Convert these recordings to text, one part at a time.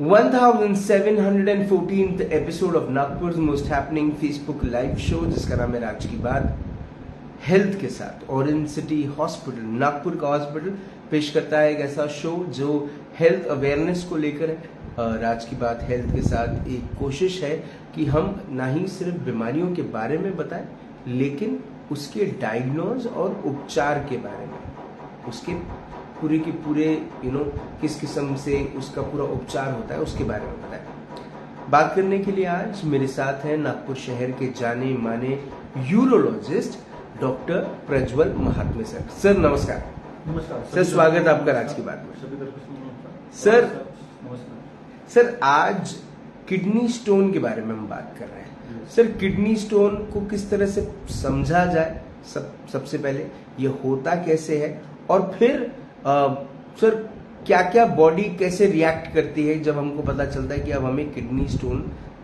1714th episode of Nagpur most happening Facebook live show, जिसका नाम है राज की बात, हेल्थ के साथ ऑरेंज सिटी हॉस्पिटल, नागपुर का हॉस्पिटल पेश करता है एक ऐसा शो जो हेल्थ अवेयरनेस को लेकर है। राज की बात हेल्थ के साथ एक कोशिश है कि हम ना ही सिर्फ बीमारियों के बारे में बताएं, लेकिन उसके डायग्नोज और उपचार के बारे में, उसके पूरे के पूरे किस किस्म से उसका पूरा उपचार होता है उसके बारे में बताएं। बात करने के लिए आज मेरे साथ हैं नागपुर शहर के जाने माने urologist doctor Prajwal Mahatme sir. Sir नमस्कार। नमस्कार सर, स्वागत आपका राज की बात में। सर आज किडनी स्टोन के बारे में हम बात कर रहे हैं। सर किडनी स्टोन को किस तरह से समझा जाए, सबसे पहले ये होता कैसे है, और फिर सर क्या क्या बॉडी कैसे रिएक्ट करती है जब हमको पता चलता है कि अब हमें किडनी स्टोन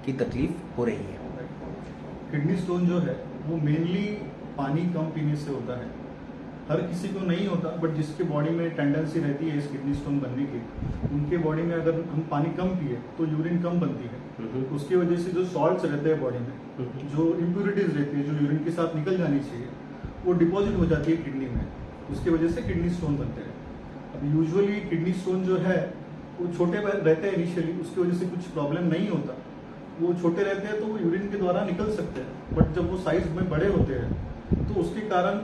की तकलीफ हो रही है। किडनी स्टोन जो है वो मेनली पानी कम पीने से होता है। हर किसी को नहीं होता, बट जिसके बॉडी में टेंडेंसी रहती है इस किडनी स्टोन बनने की, उनके बॉडी में अगर हम पानी कम पिए तो यूरिन कम बनती है। उसकी वजह से जो सॉल्ट्स रहते हैं बॉडी में, जो इम्प्यूरिटीज रहती है जो यूरिन के साथ निकल जानी चाहिए, वो डिपॉजिट हो जाती है किडनी में। उसकी वजह से किडनी स्टोन बनते हैं। अब यूजुअली किडनी स्टोन जो है वो छोटे रहते हैं इनिशियली, उसकी वजह से कुछ प्रॉब्लम नहीं होता। वो छोटे रहते हैं तो वो यूरिन के द्वारा निकल सकते हैं, बट जब वो साइज में बड़े होते हैं तो उसके कारण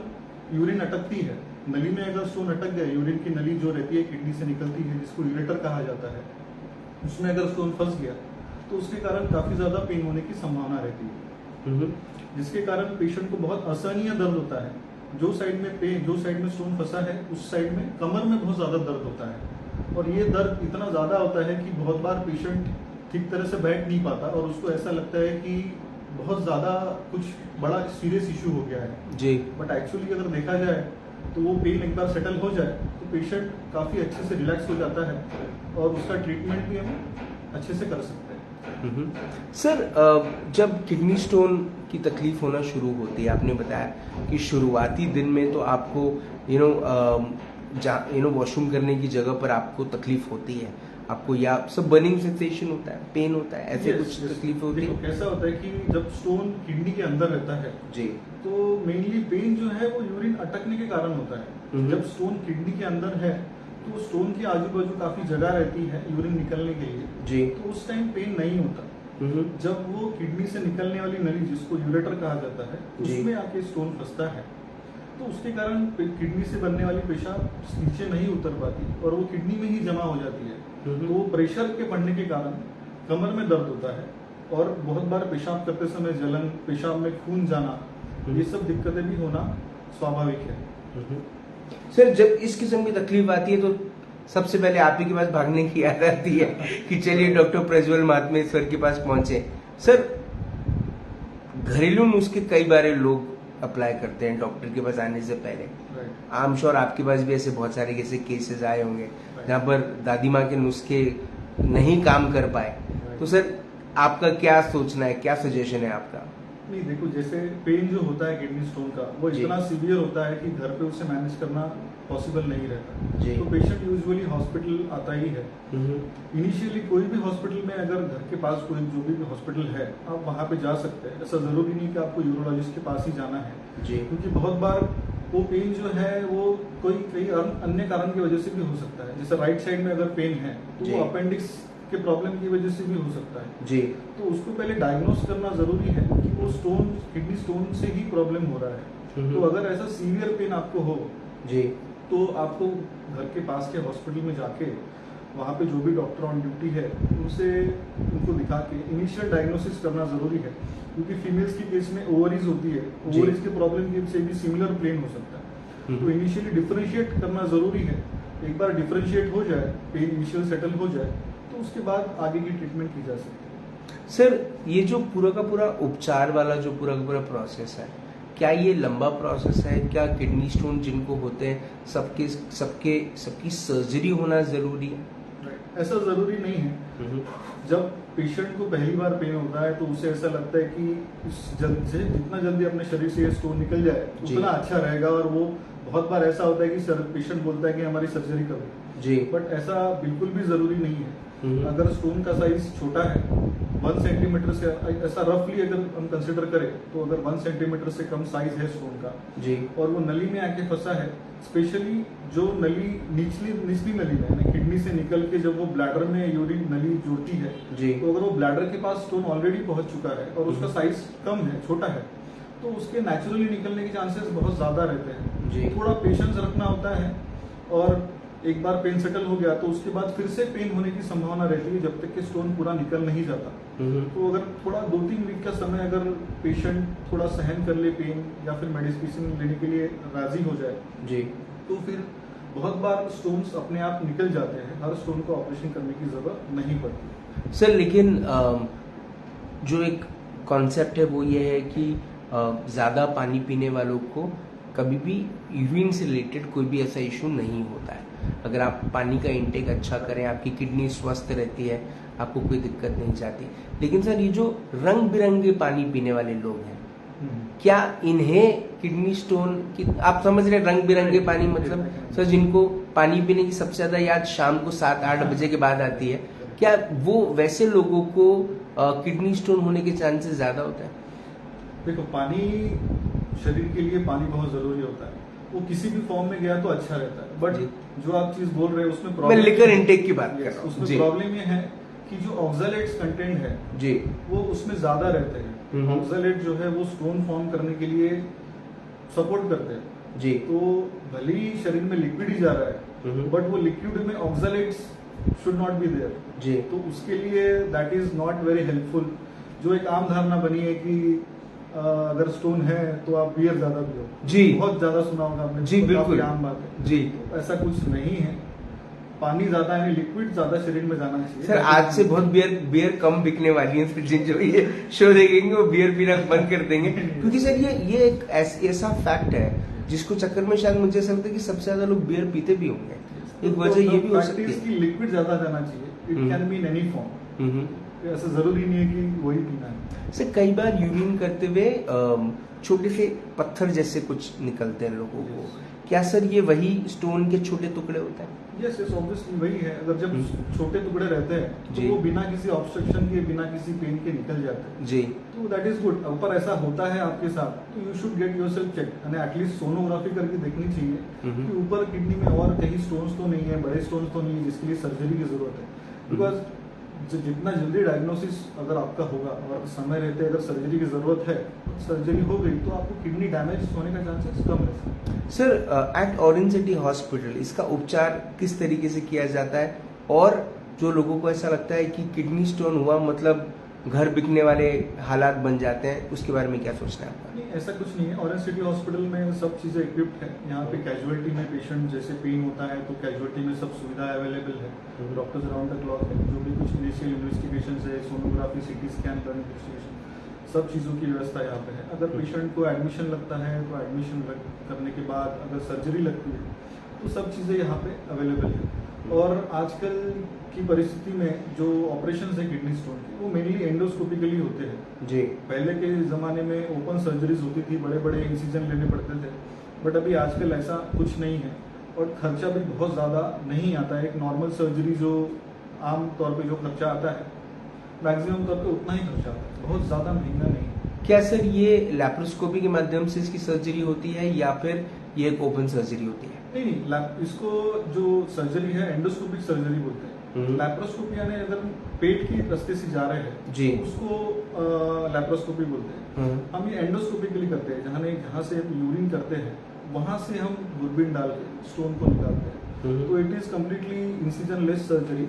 यूरिन अटकती है। नली में अगर स्टोन अटक गया, यूरिन की नली जो रहती है किडनी से निकलती है, जिसको यूरेटर कहा जाता है, उसमें अगर स्टोन फंस गया तो उसके कारण काफी ज्यादा पेन होने की संभावना रहती है, जिसके कारण पेशेंट को बहुत असहनीय दर्द होता है। जो साइड में स्टोन फंसा है उस साइड में कमर में बहुत ज्यादा दर्द होता है, और ये दर्द इतना ज्यादा होता है कि बहुत बार पेशेंट ठीक तरह से बैठ नहीं पाता और उसको ऐसा लगता है कि बहुत ज्यादा कुछ बड़ा सीरियस इशू हो गया है जी। बट एक्चुअली अगर देखा जाए तो वो पेन एक बार सेटल हो जाए तो पेशेंट काफी अच्छे से रिलैक्स हो जाता है और उसका ट्रीटमेंट भी हम अच्छे से कर सकते हैं। सर जब किडनी स्टोन की तकलीफ होना शुरू होती है, आपने बताया कि शुरुआती दिन में तो आपको वॉशरूम करने की जगह पर आपको तकलीफ होती है, आपको या सब बर्निंग सेंसेशन होता है, पेन होता है, ऐसे कुछ तकलीफ होती है। कैसा होता है कि जब स्टोन किडनी के अंदर रहता है जी, तो मेनली पेन जो है वो यूरिन अटकने के कारण होता है। जब स्टोन किडनी के अंदर है तो स्टोन के आजू बाजू काफी जगह रहती है यूरिन निकलने के लिए जी, तो उस टाइम पेन नहीं होता। जब वो किडनी से निकलने वाली नली, जिसको यूरेटर कहा जाता है, उसमें आके स्टोन फंसता है तो उसके कारण किडनी से बनने वाली पेशाब नीचे नहीं उतर पाती और वो किडनी में ही जमा हो जाती है। तो प्रेशर के बढ़ने के कारण कमर में दर्द होता है और बहुत बार पेशाब करते समय जलन, पेशाब में खून जाना, ये सब दिक्कतें भी होना स्वाभाविक है। सर जब इस किस्म की तकलीफ आती है तो सबसे पहले आप ही के पास भागने की याद आती है कि चलिए डॉक्टर प्रज्वल महात्मे सर के पास पहुंचे। सर घरेलू नुस्खे कई बार लोग अप्लाई करते हैं डॉक्टर के पास आने से पहले। आई एम श्योर आपके पास भी ऐसे बहुत सारे ऐसे केसेस आए होंगे जहाँ पर दादी माँ के नुस्खे नहीं काम कर पाए। तो सर आपका क्या सोचना है, क्या सजेशन है आपका? नहीं, देखो, जैसे पेन जो होता है किडनी स्टोन का वो इतना सीवियर होता है कि घर पे उसे मैनेज करना पॉसिबल नहीं रहता, तो पेशेंट यूजुअली हॉस्पिटल आता ही है। इनिशियली कोई भी हॉस्पिटल में अगर घर के पास कोई जो भी हॉस्पिटल है आप वहाँ पे जा सकते हैं। ऐसा जरूरी नहीं कि आपको यूरोलॉजिस्ट के पास ही जाना है जी, क्योंकि बहुत बार वो पेन जो है वो कई अन्य कारण की वजह से भी हो सकता है। जैसे राइट साइड में अगर पेन है तो वो अपेंडिक्स के प्रॉब्लम की वजह से भी हो सकता है जी, तो उसको पहले डायग्नोस करना जरूरी है कि वो स्टोन किडनी स्टोन से ही प्रॉब्लम हो रहा है। तो अगर ऐसा सीवियर पेन आपको हो जी तो आपको घर के पास के हॉस्पिटल में जाके वहाँ पे जो भी डॉक्टर ऑन ड्यूटी है उनको दिखा के इनिशियल डायग्नोसिस करना जरूरी है, क्योंकि फीमेल्स की केस में ओवरीज होती है, ओवरीज के प्रॉब्लम से भी सिमिलर पेन हो सकता है। तो इनिशियली डिफरेंशिएट करना जरूरी है। एक बार डिफरेंशिएट हो जाए, पेन इनिशियल सेटल हो जाए तो उसके बाद आगे की ट्रीटमेंट की जा सकती है। सर ये जो पूरा का पूरा उपचार वाला जो पूरा का पूरा प्रोसेस है, क्या ये लंबा प्रोसेस है? क्या किडनी स्टोन जिनको होते हैं सबकी सर्जरी होना जरूरी है? ऐसा जरूरी नहीं है। जब पेशेंट को पहली बार पेन होता है तो उसे ऐसा लगता है कि जितना जल्दी अपने शरीर से ये स्टोन निकल जाए उतना अच्छा रहेगा, और वो बहुत बार ऐसा होता है कि पेशेंट बोलता है कि हमारी सर्जरी करो जी, बट ऐसा बिल्कुल भी जरूरी नहीं है। अगर स्टोन का साइज छोटा है 1 सेंटीमीटर से, ऐसा रफली अगर हम कंसिडर करें तो अगर 1 सेंटीमीटर से कम साइज है स्टोन का जी, और वो नली में आके फंसा है, स्पेशली जो नली निचली नली में है, किडनी से निकल के जब वो ब्लैडर में यूरिन नली जुड़ती है, जी, तो अगर वो ब्लैडर के पास स्टोन ऑलरेडी पहुंच चुका है और उसका साइज कम है, छोटा है, तो उसके नेचुरली निकलने के चांसेस बहुत ज्यादा रहते हैं जी। थोड़ा पेशेंस रखना होता है, और एक बार पेन सेटल हो गया तो उसके बाद फिर से पेन होने की संभावना रहती है जब तक कि स्टोन पूरा निकल नहीं जाता। तो अगर थोड़ा 2-3 वीक का समय अगर पेशेंट थोड़ा सहन कर ले पेन या फिर मेडिसिन लेने के लिए राजी हो जाए जी, तो फिर बहुत बार स्टोन्स अपने आप निकल जाते हैं, हर स्टोन को ऑपरेशन करने की जरूरत नहीं पड़ती। सर लेकिन जो एक कॉन्सेप्ट है वो ये है कि ज़्यादा पानी पीने वालों को कभी भी यूरिन से रिलेटेड कोई भी ऐसा इशू नहीं होता है। अगर आप पानी का इंटेक अच्छा करें, आपकी किडनी स्वस्थ रहती है, आपको कोई दिक्कत नहीं जाती। लेकिन सर ये जो रंग बिरंगे पानी पीने वाले लोग हैं, क्या इन्हें किडनी स्टोन की, आप समझ रहे रंग बिरंगे पानी मतलब सर जिनको पानी पीने की सबसे ज्यादा याद शाम को 7-8 बजे के बाद आती है, क्या वो वैसे लोगों को किडनी स्टोन होने के चांसेस ज्यादा होता है? देखो, पानी शरीर के लिए पानी बहुत जरूरी होता है, वो किसी भी फॉर्म में गया तो अच्छा रहता है, बट जो आप चीज बोल रहे हैं उसमें मैं प्रॉब्लम, लिकर इंटेक की बात कर रहा हूँ। उसमें जी, प्रॉब्लम ये है कि जो ऑक्सलेट्स कंटेंट है जी, वो उसमें ज्यादा रहते हैं। ऑक्सलेट जो है वो स्टोन फॉर्म करने के लिए सपोर्ट करते हैं जी, तो भले ही शरीर में लिक्विड ही जा रहा है बट वो लिक्विड में oxalates should not be there, जी, तो उसके लिए that is not very helpful. जो एक आम धारणा बनी है कि अगर स्टोन है तो आप बियर ज्यादा पियो, जी, बहुत ज्यादा सुना होगा आपने, जी, तो बिल्कुल, काफी आम बात है जी। तो ऐसा कुछ नहीं है, पानी ज्यादा यानी लिक्विड ज्यादा शरीर में जाना चाहिए। सर आज से बहुत बियर कम बिकने वाली है, जिन जो ये शो देखेंगे वो बियर पीना बंद कर देंगे, क्योंकि सर ये एक ऐसा फैक्ट है जिसको चक्कर में शायद मुझे ऐसा लगता है कि सबसे ज्यादा लोग बियर पीते भी होंगे। एक वजह ये भी हो सकती है कि लिक्विड ज्यादा जाना चाहिए, it can be in any form, ऐसा जरूरी नहीं है कि वही पीना है। सर कई बार यूरिन करते हुए छोटे से पत्थर जैसे कुछ निकलते हैं लोगों को, क्या सर ये वही स्टोन के छोटे टुकड़े होते हैं? यस यस, ऑब्वियसली वही है। अगर जब छोटे टुकड़े रहते हैं तो जी, वो बिना किसी ऑब्स्ट्रक्शन के, बिना किसी पेन के निकल जाते हैं जी, तो दैट इज गुड। ऊपर ऐसा होता है आपके साथ तो you should get yourself check, यानी एटलीस्ट सोनोग्राफी करके देखनी चाहिए कि ऊपर किडनी में और कहीं स्टोन्स तो नहीं है, बड़े स्टोन्स तो नहीं है जिसके लिए सर्जरी की जरूरत है। बिकॉज जितना जल्दी डायग्नोसिस अगर आपका होगा और समय रहते अगर सर्जरी की जरूरत है, सर्जरी हो गई तो आपको किडनी डैमेज होने का चांसेस कम रहता है। Sir at Orange City Hospital इसका उपचार किस तरीके से किया जाता है, और जो लोगों को ऐसा लगता है कि किडनी स्टोन हुआ मतलब घर बिकने वाले हालात बन जाते हैं, उसके बारे में क्या सोचना है आपका? नहीं, ऐसा कुछ नहीं है। ऑरेंज सिटी हॉस्पिटल में सब चीजें इक्विप्ड है। यहाँ पे कैजुअलिटी में पेशेंट जैसे पेन होता है तो कैजुअलिटी में सब सुविधा अवेलेबल है, डॉक्टर्स अराउंड द क्लॉक है, जो भी कुछ इनिशियल इन्वेस्टिगेशन है, sonography, CT scan, blood investigation, सब चीज़ों की व्यवस्था यहाँ पे है। अगर पेशेंट को एडमिशन लगता है तो एडमिशन करने के बाद अगर सर्जरी लगती है तो सब चीज़ें यहाँ पे अवेलेबल है। और आजकल की परिस्थिति में जो ऑपरेशन है किडनी स्टोन की वो मेनली एंडोस्कोपिकली होते हैं जी, पहले के ज़माने में ओपन सर्जरीज होती थी, बड़े बड़े इंसिजन लेने पड़ते थे, बट अभी आजकल ऐसा कुछ नहीं है और खर्चा भी बहुत ज़्यादा नहीं आता है। एक नॉर्मल सर्जरी जो आम तौर पे जो खर्चा आता है मैक्सिमम तौर पे उतना ही खर्चा आता है, बहुत ज़्यादा महंगा नहीं। क्या सर ये लैप्रोस्कोपी के माध्यम से इसकी सर्जरी होती है या फिर ये एक ओपन सर्जरी होती है? नहीं, इसको जो सर्जरी है एंडोस्कोपिक सर्जरी बोलते हैं। लैप्रोस्कोपी यानी अगर पेट की रास्ते से जा रहे हैं जी, तो उसको लैप्रोस्कोपी बोलते हैं। हम ये एंडोस्कोपिकली करते हैं, जहाँ से यूरिन करते हैं वहां से हम दूरबीन डाल के स्टोन को निकालते हैं। तो it is completely incision less surgery.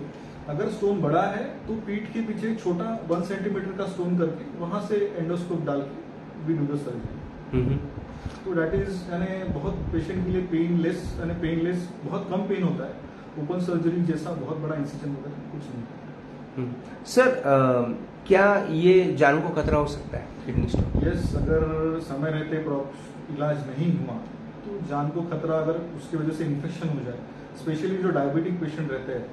अगर स्टोन बड़ा है तो पीठ के पीछे एक छोटा 1 सेंटीमीटर का स्टोन करके वहां से एंडोस्कोप डाल के वी डू द सर्जरी। तो दैट इज यानी बहुत पेशेंट के लिए पेनलेस, बहुत कम पेन होता है। ओपन सर्जरी जैसा बहुत बड़ा इंसिजन वगैरह कुछ नहीं। सर क्या ये जान को खतरा हो सकता है किडनी स्टोन? यस, अगर समय रहते इलाज नहीं हुआ तो जान को खतरा, अगर उसकी वजह से इन्फेक्शन हो जाए, स्पेशली जो डायबिटिक पेशेंट रहते हैं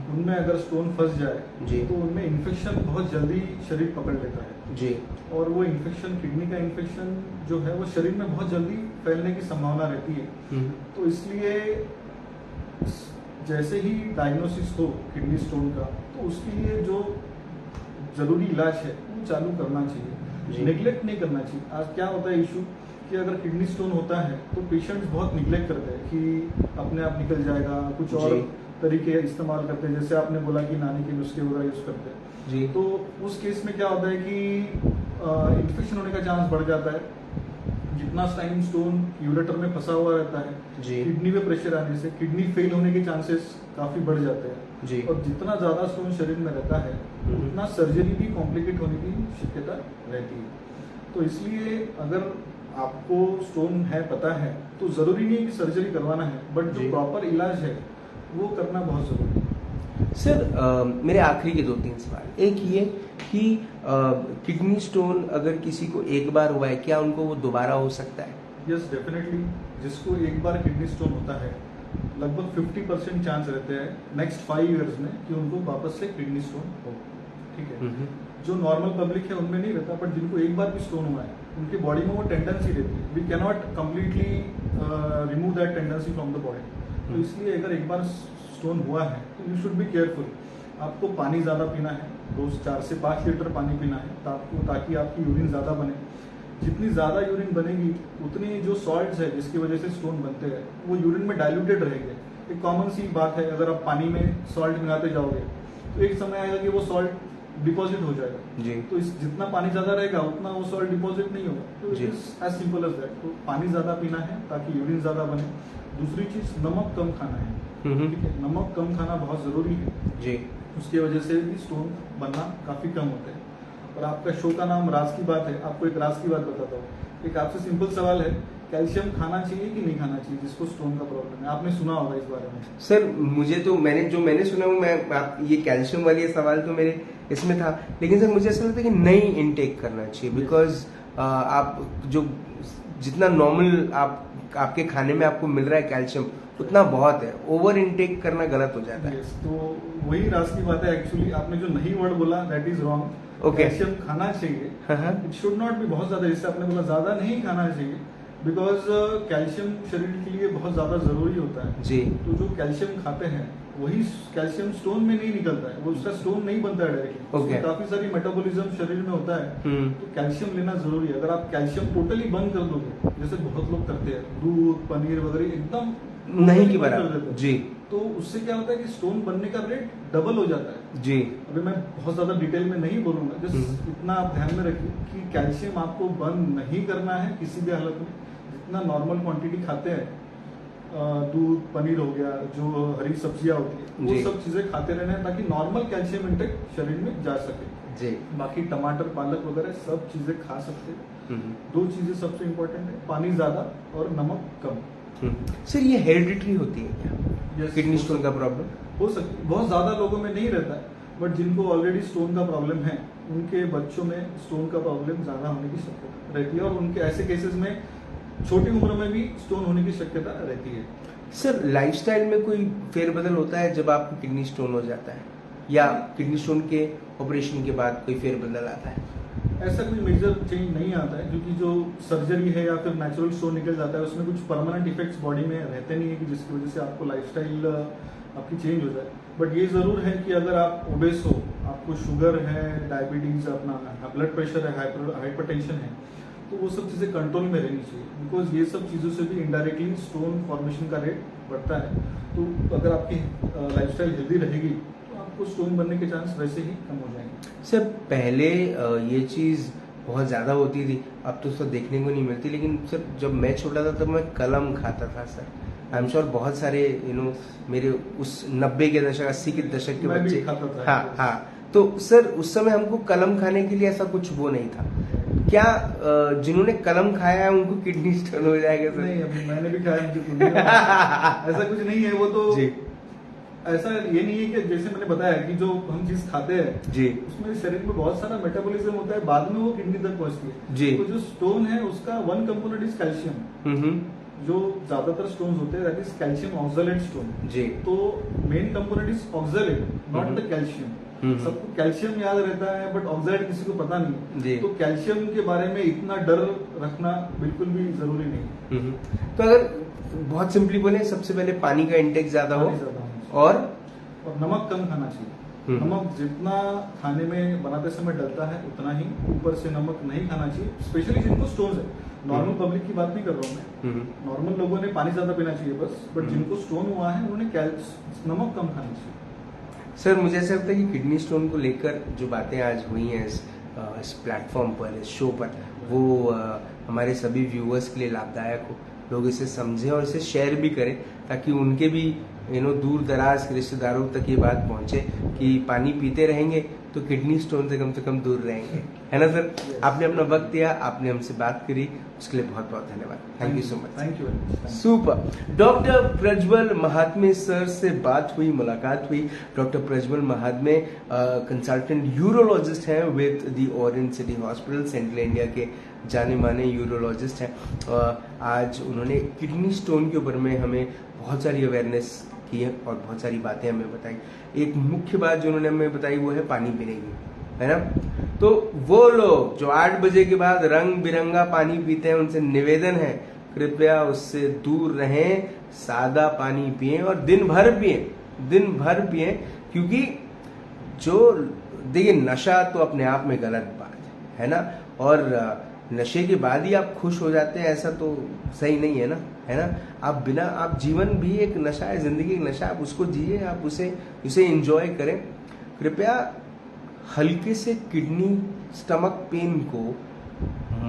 उनमें अगर स्टोन फंस जाए जी, तो उनमें इन्फेक्शन बहुत जल्दी शरीर पकड़ लेता है जी, और वो इन्फेक्शन, किडनी का इन्फेक्शन जो है वो शरीर में बहुत जल्दी फैलने की संभावना रहती है। तो इसलिए जैसे ही डायग्नोसिस हो किडनी स्टोन का तो तो उसके लिए जो जरूरी इलाज है वो चालू करना चाहिए, निगलेक्ट नहीं करना चाहिए। आज क्या होता है इशू कि अगर किडनी स्टोन होता है तो पेशेंट्स बहुत निगलेक्ट करते हैं कि अपने आप निकल जाएगा, कुछ और तरीके इस्तेमाल करते हैं, जैसे आपने बोला कि नानी के नुस्खे वगैरह यूज करते हैं जी। तो उस केस में क्या होता है कि इन्फेक्शन होने का चांस बढ़ जाता है। जितना टाइम स्टोन यूरेटर में फंसा हुआ रहता है, किडनी में प्रेशर आने से किडनी फेल होने के चांसेस काफी बढ़ जाते हैं जी। और जितना ज्यादा स्टोन शरीर में रहता है उतना सर्जरी भी कॉम्प्लिकेट होने की शक्यता रहती है। तो इसलिए अगर आपको स्टोन है पता है तो जरूरी नहीं है कि सर्जरी करवाना है, बट जो प्रॉपर इलाज है वो करना बहुत जरूरी है। सर मेरे आखिरी के 2-3 सवाल। एक ये कि किडनी स्टोन अगर किसी को एक बार हुआ है, क्या उनको वो दोबारा हो सकता है? यस डेफिनेटली, जिसको एक बार किडनी स्टोन होता है लगभग 50% चांस रहते हैं नेक्स्ट 5 इयर्स में कि उनको वापस से किडनी स्टोन हो। ठीक है, जो नॉर्मल पब्लिक है उनमें नहीं रहता, बट जिनको एक बार भी स्टोन हुआ है उनकी बॉडी में वो टेंडेंसी रहती है। We can not completely remove that tendency from the body. तो इसलिए अगर एक बार स्टोन हुआ है तो यू शुड बी केयरफुल। आपको पानी ज्यादा पीना है, रोज 4 से 5 लीटर पानी पीना है ताकि आपकी यूरिन ज्यादा बने। जितनी ज्यादा यूरिन बनेगी उतनी जो सॉल्ट्स है जिसकी वजह से स्टोन बनते हैं वो यूरिन में डाइल्यूटेड रहेंगे। एक कॉमन सी बात है, अगर आप पानी में सॉल्ट मिलाते जाओगे तो एक समय आएगा कि वो सॉल्ट डिपॉजिट हो जाएगा जी। तो जितना पानी ज्यादा रहेगा उतना वो सॉल्ट डिपॉजिट नहीं होगा। तो it is as simple as that. तो पानी ज्यादा पीना है ताकि यूरिन ज्यादा बने। दूसरी चीज नमक कम खाना है। ठीक है, नमक कम खाना बहुत जरूरी है जी। उसकी वजह से भी स्टोन बनना काफी कम होता है। और आपका शो का नाम राज की बात है, आपको एक राज की बात बताता हूँ। एक आपसे सिंपल सवाल है, कैल्शियम खाना चाहिए कि नहीं खाना चाहिए जिसको स्टोन का प्रॉब्लम है? आपने सुना होगा इस बारे में। सर मुझे तो मैंने सुना हूँ, ये कैल्शियम वाली सवाल तो मेरे इसमें था, लेकिन सर मुझे ऐसा लगता है कि नहीं इनटेक करना चाहिए। बिकॉज आप जो जितना नॉर्मल आपके खाने में आपको मिल रहा है कैल्शियम उतना बहुत है, ओवर इनटेक करना गलत हो जाता है। तो वही राज की बात है। एक्चुअली आपने जो नहीं वर्ड बोला दैट इज रॉन्ग। कैल्शियम खाना चाहिए, इट शुड नॉट भी बहुत ज्यादा, जैसे आपने बोला ज्यादा नहीं खाना चाहिए, बिकॉज कैल्शियम शरीर के लिए बहुत ज्यादा जरूरी होता है जी। तो जो कैल्शियम खाते हैं वही कैल्शियम स्टोन में नहीं निकलता है, वो उसका स्टोन नहीं बनता है डायरेक्टली। काफी सारी मेटाबॉलिज्म शरीर में होता है। तो कैल्शियम लेना जरूरी है। अगर आप कैल्शियम टोटली बंद कर दोगे, जैसे बहुत लोग करते हैं, दूध पनीर वगैरह एकदम नहीं की बराबर जी, तो उससे क्या होता है कि स्टोन बनने का रेट डबल हो जाता है जी। अभी मैं बहुत ज्यादा डिटेल में नहीं बोलूंगा, जस्ट इतना आप ध्यान में रखिए कि कैल्शियम आपको बंद नहीं करना है किसी भी हालत में। जितना नॉर्मल क्वांटिटी खाते हैं, दूध पनीर हो गया, जो हरी सब्जियां होती है, वो सब चीजें खाते रहना है ताकि नॉर्मल कैल्शियम इंटेक शरीर में जा सके जी। बाकी टमाटर पालक वगैरह सब चीजें खा सकते हैं। 2 चीजें सबसे इम्पोर्टेंट है, पानी ज्यादा और नमक कम। सर ये हेरिडिटरी होती है क्या किडनी स्टोन का प्रॉब्लम? हो सकती है, बहुत ज्यादा लोगों में नहीं रहता है, बट जिनको ऑलरेडी स्टोन का प्रॉब्लम है उनके बच्चों में स्टोन का प्रॉब्लम ज्यादा होने की शक्यता रहती है, और उनके ऐसे केसेस में छोटी उम्र में भी स्टोन होने की शक्यता रहती है। सर लाइफस्टाइल में कोई फेरबदल होता है जब आपको किडनी स्टोन हो जाता है, या किडनी स्टोन के ऑपरेशन के बाद कोई फेरबदल आता है? ऐसा कोई मेजर चेंज नहीं आता है, क्योंकि जो सर्जरी है या फिर नेचुरल स्टोन निकल जाता है उसमें कुछ परमानेंट इफेक्ट्स बॉडी में रहते नहीं है कि जिसकी वजह से आपको लाइफस्टाइल आपकी चेंज हो जाए। बट ये जरूर है कि अगर आप ओबेस हो, आपको शुगर है, डायबिटीज, अपना ब्लड प्रेशर है, हाइपरटेंशन है, तो वो सब चीजें कंट्रोल में रहनी चाहिए, बिकॉज ये सब चीजों से भी इनडायरेक्टली स्टोन फॉर्मेशन का रेट बढ़ता है। तो अगर आपकी लाइफस्टाइल हेल्दी रहेगी तो आपको स्टोन बनने के चांस वैसे ही कम हो जाएंगे। सर पहले ये चीज बहुत ज्यादा होती थी, अब तो सर देखने को नहीं मिलती, लेकिन सर जब मैं छोटा था तब मैं कलम खाता था सर। आई एम श्योर बहुत सारे मेरे उस 90 के दशक 80 के दशक के बच्चे हाँ, तो सर उस समय हमको कलम खाने के लिए ऐसा कुछ वो नहीं था। क्या जिन्होंने कलम खाया है उनको किडनी स्टोन हो जाएगा सर? नहीं, अभी मैंने भी खाया, मुझे ऐसा कुछ नहीं है। वो तो जी। ऐसा ये नहीं है कि जैसे मैंने बताया कि जो हम चीज खाते हैं जी, उसमें शरीर में बहुत सारा मेटाबॉलिज्म होता है, बाद में वो किडनी तक पहुंचती है जी। तो जो स्टोन है उसका 1 कंपोनेंट इज कैल्शियम। जो ज्यादातर स्टोन होते हैं that is calcium oxalate stone जी। तो main component is oxalate, not the calcium. सबको कैल्शियम याद रहता है बट ऑक्सलेट किसी को पता नहीं, तो कैल्शियम के बारे में इतना डर रखना बिल्कुल भी जरूरी नहीं। तो अगर बहुत सिंपली बोले, सबसे पहले पानी का इंटेक ज्यादा हो और नमक कम खाना चाहिए। नमक जितना खाने में बनाते समय डलता है उतना ही, ऊपर से नमक नहीं खाना चाहिए, स्पेशली जिनको स्टोन्स है। नॉर्मल पब्लिक की बात नहीं कर रहा हूँ मैं, नॉर्मल लोगों ने पानी ज्यादा पीना चाहिए बस, बट जिनको स्टोन हुआ है उन्होंने नमक कम खाना चाहिए। सर मुझे ऐसा लगता है कि किडनी स्टोन को लेकर जो बातें आज हुई हैं इस प्लेटफॉर्म पर, इस शो पर, वो हमारे सभी व्यूअर्स के लिए लाभदायक हो, लोग इसे समझें और इसे शेयर भी करें ताकि उनके भी दूर दराज के रिश्तेदारों तक ये बात पहुंचे कि पानी पीते रहेंगे तो किडनी स्टोन से कम दूर रहेंगे, है ना सर? आपने अपना वक्त दिया, आपने हमसे बात करी, उसके लिए बहुत बहुत धन्यवाद। Thank you so much. Thank you. Super. Doctor Prajwal Mahatme sir से बात हुई, मुलाकात हुई। Doctor Prajwal Mahatme consultant urologist हैं with the orange city hospital, central India के जाने माने यूरोलॉजिस्ट हैं। आज उन्होंने किडनी स्टोन के ऊपर में हमें बहुत सारी अवेयरनेस की है और बहुत सारी बातें हमें बताई। एक मुख्य बात जो उन्होंने हमें बताई वो है पानी पीने की, है ना? तो वो लोग जो 8 बजे के बाद रंग बिरंगा पानी पीते हैं, उनसे निवेदन है कृपया उससे दूर रहें, सादा पानी पिएं और दिन भर पिएं, क्योंकि जो देखिए नशा तो अपने आप में गलत बात है ना? और नशे के बाद ही आप खुश हो जाते हैं ऐसा तो सही नहीं है ना, है ना? आप जीवन भी एक नशा है, जिंदगी एक नशा, आप उसको जिए, आप उसे एंजॉय करें। कृपया हल्के से किडनी स्टमक पेन को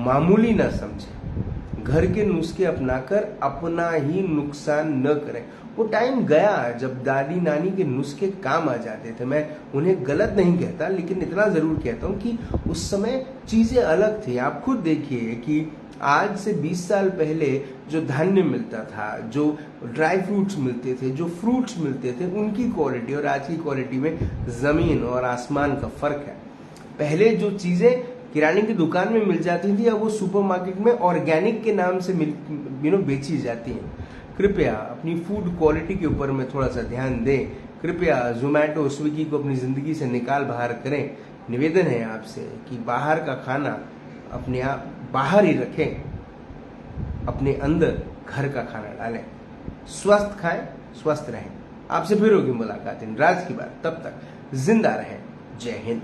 मामूली ना समझें, घर के नुस्खे अपनाकर अपना ही नुकसान न करें। वो टाइम गया जब दादी नानी के नुस्खे काम आ जाते थे। मैं उन्हें गलत नहीं कहता, लेकिन इतना जरूर कहता हूँ कि उस समय चीजें अलग थी। आप खुद देखिए कि आज से 20 साल पहले जो धान्य मिलता था, जो ड्राई फ्रूट्स मिलते थे, जो फ्रूट्स मिलते थे, उनकी क्वालिटी और आज की क्वालिटी में जमीन और आसमान का फर्क है। पहले जो चीजें किराने की दुकान में मिल जाती थी, अब वो सुपरमार्केट में ऑर्गेनिक के नाम से बेची जाती हैं। कृपया अपनी फूड क्वालिटी के ऊपर में थोड़ा सा ध्यान दें। कृपया जोमेटो स्विगी को अपनी जिंदगी से निकाल बाहर करें। निवेदन है आपसे कि बाहर का खाना अपने आप बाहर ही रखें, अपने अंदर घर का खाना डालें, स्वस्थ खाएं, स्वस्थ रहें। आपसे फिर होगी मुलाकात इन राज की बात, तब तक जिंदा रहें। जय हिंद।